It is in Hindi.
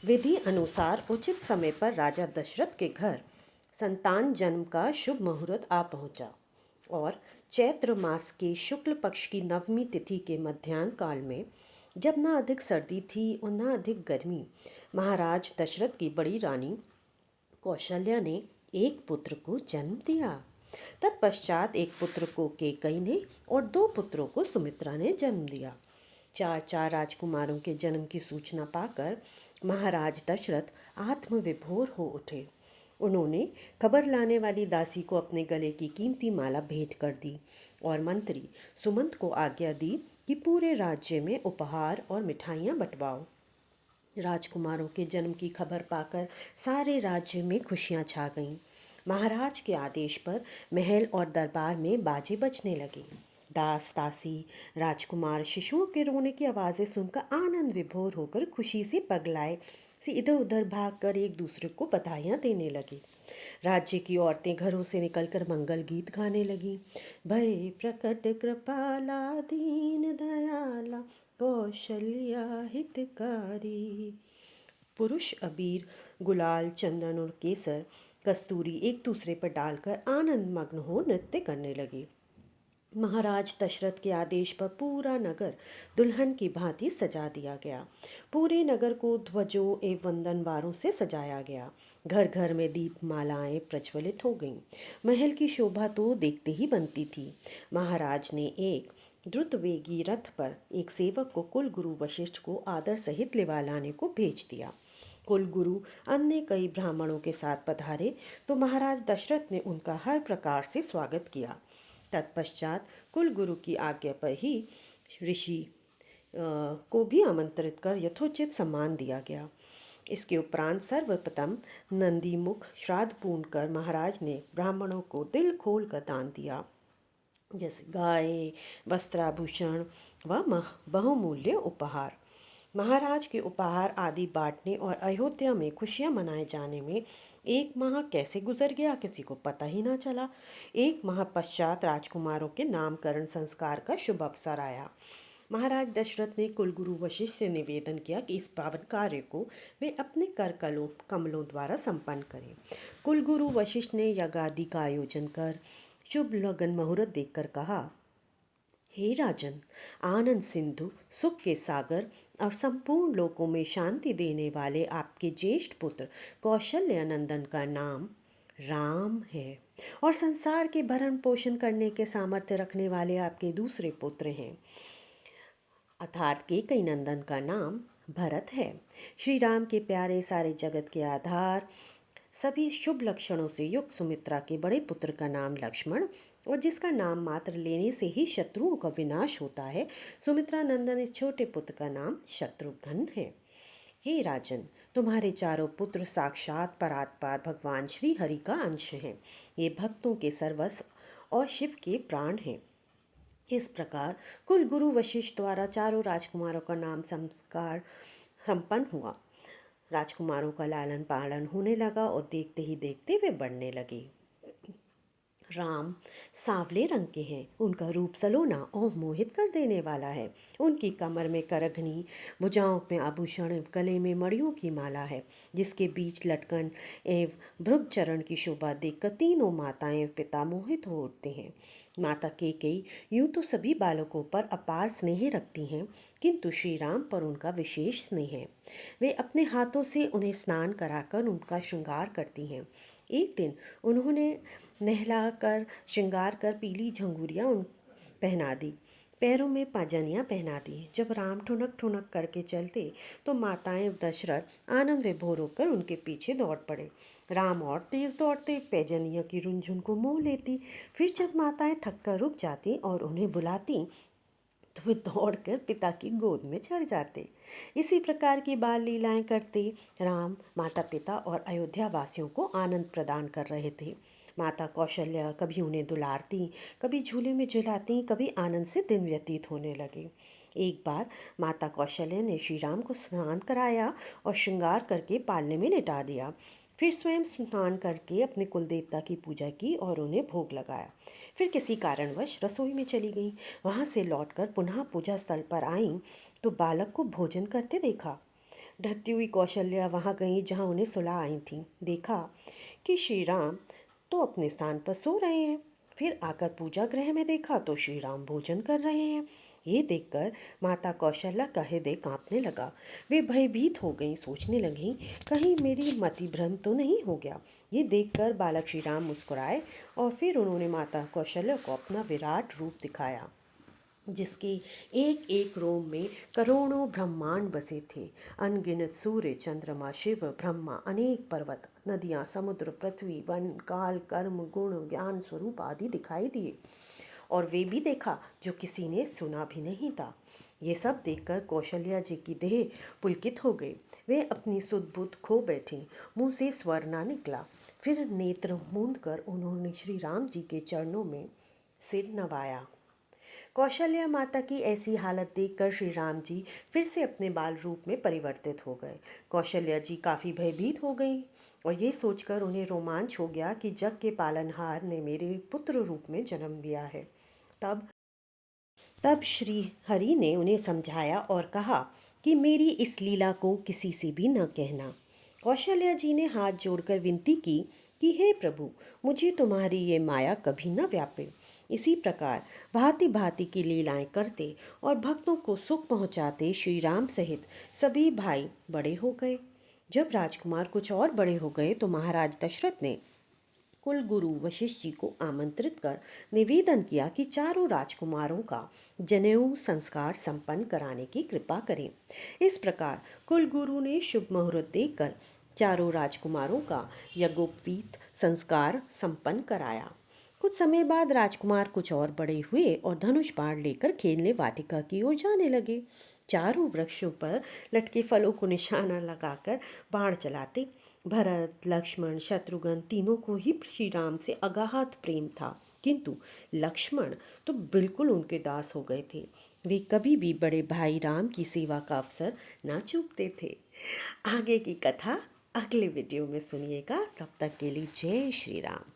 विधि अनुसार उचित समय पर राजा दशरथ के घर संतान जन्म का शुभ मुहूर्त आ पहुंचा और चैत्र मास के शुक्ल पक्ष की नवमी तिथि के मध्याह्न काल में, जब न अधिक सर्दी थी और न अधिक गर्मी, महाराज दशरथ की बड़ी रानी कौशल्या ने एक पुत्र को जन्म दिया। तत्पश्चात एक पुत्र को केकई ने और दो पुत्रों को सुमित्रा ने जन्म दिया। चार चार राजकुमारों के जन्म की सूचना पाकर महाराज दशरथ आत्मविभोर हो उठे। उन्होंने खबर लाने वाली दासी को अपने गले की कीमती माला भेंट कर दी और मंत्री सुमंत को आज्ञा दी कि पूरे राज्य में उपहार और मिठाइयाँ बंटवाओ। राजकुमारों के जन्म की खबर पाकर सारे राज्य में खुशियां छा गईं। महाराज के आदेश पर महल और दरबार में बाजे बजने लगे। दास दासी राजकुमार शिशुओं के रोने की आवाज़ें सुनकर आनंद विभोर होकर खुशी से पगलाए से इधर उधर भागकर एक दूसरे को बधाइयाँ देने लगे। राज्य की औरतें घरों से निकलकर मंगल गीत गाने लगीं। भय प्रकट कृपाला दीन दयाला कौशल्या हितकारी। पुरुष अबीर गुलाल चंदन और केसर कस्तूरी एक दूसरे पर डालकर आनंद मग्न हो नृत्य करने लगे। महाराज दशरथ के आदेश पर पूरा नगर दुल्हन की भांति सजा दिया गया। पूरे नगर को ध्वजों एवं वंदनवारों से सजाया गया। घर घर में दीप मालाएं प्रज्वलित हो गईं। महल की शोभा तो देखते ही बनती थी। महाराज ने एक द्रुतवेगी रथ पर एक सेवक को कुलगुरु वशिष्ठ को आदर सहित लिवा लाने को भेज दिया। कुलगुरु अन्य कई ब्राह्मणों के साथ पधारे तो महाराज दशरथ ने उनका हर प्रकार से स्वागत किया। तत्पश्चात कुलगुरु की आज्ञा पर ही ऋषि को भी आमंत्रित कर यथोचित सम्मान दिया गया। इसके उपरांत सर्वप्रथम नंदीमुख श्राद्ध पूर्ण कर महाराज ने ब्राह्मणों को दिल खोल कर दान दिया, जैसे गाय, वस्त्राभूषण व बहुमूल्य उपहार। महाराज के उपहार आदि बांटने और अयोध्या में खुशियां मनाए जाने में एक माह कैसे गुजर गया किसी को पता ही ना चला। एक माह पश्चात राजकुमारों के नामकरण संस्कार का शुभ अवसर आया। महाराज दशरथ ने कुलगुरु वशिष्ठ से निवेदन किया कि इस पावन कार्य को वे अपने कर कमलों द्वारा संपन्न करें। कुलगुरु वशिष्ठ ने यज्ञादि का आयोजन कर शुभ लगन मुहूर्त देखकर कहा, हे राजन, आनंद सिंधु, सुख के सागर और संपूर्ण लोकों में शांति देने वाले आपके ज्येष्ठ पुत्र कौशल्य नंदन का नाम राम है और संसार के भरण पोषण करने के सामर्थ्य रखने वाले आपके दूसरे पुत्र हैं अर्थात केकई नंदन का नाम भरत है। श्री राम के प्यारे सारे जगत के आधार सभी शुभ लक्षणों से युक्त सुमित्रा के बड़े पुत्र का नाम लक्ष्मण और जिसका नाम मात्र लेने से ही शत्रुओं का विनाश होता है, सुमित्रा नंदन इस छोटे पुत्र का नाम शत्रुघ्न है। हे राजन, तुम्हारे चारों पुत्र साक्षात परात्पर भगवान श्री हरि का अंश हैं। ये भक्तों के सर्वस्व और शिव के प्राण हैं। इस प्रकार कुलगुरु वशिष्ठ द्वारा चारों राजकुमारों का नाम संस्कार संपन्न हुआ। राजकुमारों का लालन पालन होने लगा और देखते ही देखते वे बढ़ने लगे। राम सांवले रंग के हैं। उनका रूप सलोना और मोहित कर देने वाला है। उनकी कमर में करघनी, भुजाओं में आभूषण, गले में मणियों की माला है, जिसके बीच लटकन एवं भृग चरण की शोभा देखकर तीनों माताएं पिता मोहित हो उठते हैं। माता केकई यूं तो सभी बालकों पर अपार स्नेह रखती हैं, किंतु श्री राम पर उनका विशेष स्नेह है। वे अपने हाथों से उन्हें स्नान कराकर उनका श्रृंगार करती हैं। एक दिन उन्होंने नहलाकर श्रृंगार कर पीली झंगुरियाँ उन पहना दी, पैरों में पाजनियाँ पहना दी। जब राम ठुनक ठुनक करके चलते तो माताएं दशरथ आनंद विभोर होकर उनके पीछे दौड़ पड़े। राम और तेज दौड़ते, पैजनिया की रुंझुन को मोह लेती। फिर जब माताएं थक कर रुक जाती और उन्हें बुलाती तो वे दौड़कर पिता की गोद में चढ़ जाते। इसी प्रकार की बाल लीलाएं करते राम माता पिता और अयोध्या वासियों को आनंद प्रदान कर रहे थे। माता कौशल्या कभी उन्हें दुलारती, कभी झूले में झुलाती, कभी आनंद से दिन व्यतीत होने लगे। एक बार माता कौशल्या ने श्री राम को स्नान कराया और श्रृंगार करके पालने में लिटा दिया। फिर स्वयं स्नान करके अपने कुल देवता की पूजा की और उन्हें भोग लगाया। फिर किसी कारणवश रसोई में चली गई। वहाँ से लौटकर पुनः पूजा स्थल पर आईं तो बालक को भोजन करते देखा। ढलती हुई कौशल्या वहाँ गईं जहाँ उन्हें सुला आई थीं। देखा कि श्री राम तो अपने स्थान पर सो रहे हैं। फिर आकर पूजा गृह में देखा तो श्री राम भोजन कर रहे हैं। ये देखकर माता कौशल्या का हृदय कांपने लगा। वे भयभीत हो गईं, सोचने लगीं कहीं मेरी मति भ्रम तो नहीं हो गया। ये देखकर बालक श्री राम मुस्कुराए और फिर उन्होंने माता कौशल्या को अपना विराट रूप दिखाया, जिसके एक एक रोम में करोड़ों ब्रह्मांड बसे थे। अनगिनत सूर्य, चंद्रमा, शिव, ब्रह्मा, अनेक पर्वत, नदियाँ, समुद्र, पृथ्वी, वन, काल, कर्म, गुण, ज्ञान स्वरूप आदि दिखाई दिए। और वे भी देखा जो किसी ने सुना भी नहीं था। ये सब देखकर कौशल्या जी की देह पुलकित हो गई। वे अपनी सुध बुध खो बैठी, मुंह से स्वर ना निकला। फिर नेत्र मूंद कर उन्होंने श्री राम जी के चरणों में सिर नवाया। कौशल्या माता की ऐसी हालत देखकर श्री राम जी फिर से अपने बाल रूप में परिवर्तित हो गए। कौशल्या जी काफ़ी भयभीत हो गई और ये सोचकर उन्हें रोमांच हो गया कि जग के पालनहार ने मेरे पुत्र रूप में जन्म दिया है। तब तब श्री हरि ने उन्हें समझाया और कहा कि मेरी इस लीला को किसी से भी न कहना। कौशल्या जी ने हाथ जोड़कर विनती की कि हे प्रभु, मुझे तुम्हारी ये माया कभी न व्यापे। इसी प्रकार भांति भांति की लीलाएं करते और भक्तों को सुख पहुंचाते श्री राम सहित सभी भाई बड़े हो गए। जब राजकुमार कुछ और बड़े हो गए तो महाराज दशरथ ने कुल गुरु वशिष्ठ जी को आमंत्रित कर निवेदन किया कि चारों राजकुमारों का जनेऊ संस्कार संपन्न कराने की कृपा करें। इस प्रकार कुल गुरु ने शुभ मुहूर्त देखकर चारों राजकुमारों का यज्ञोपवीत संस्कार संपन्न कराया। कुछ समय बाद राजकुमार कुछ और बड़े हुए और धनुष बाण लेकर खेलने वाटिका की ओर जाने लगे। चारों वृक्षों पर लटके फलों को निशाना लगाकर बाण चलाते। भरत, लक्ष्मण, शत्रुघ्न तीनों को ही श्री राम से अगाध प्रेम था, किंतु लक्ष्मण तो बिल्कुल उनके दास हो गए थे। वे कभी भी बड़े भाई राम की सेवा का अवसर ना चूकते थे। आगे की कथा अगले वीडियो में सुनिएगा। तब तक के लिए जय श्री राम।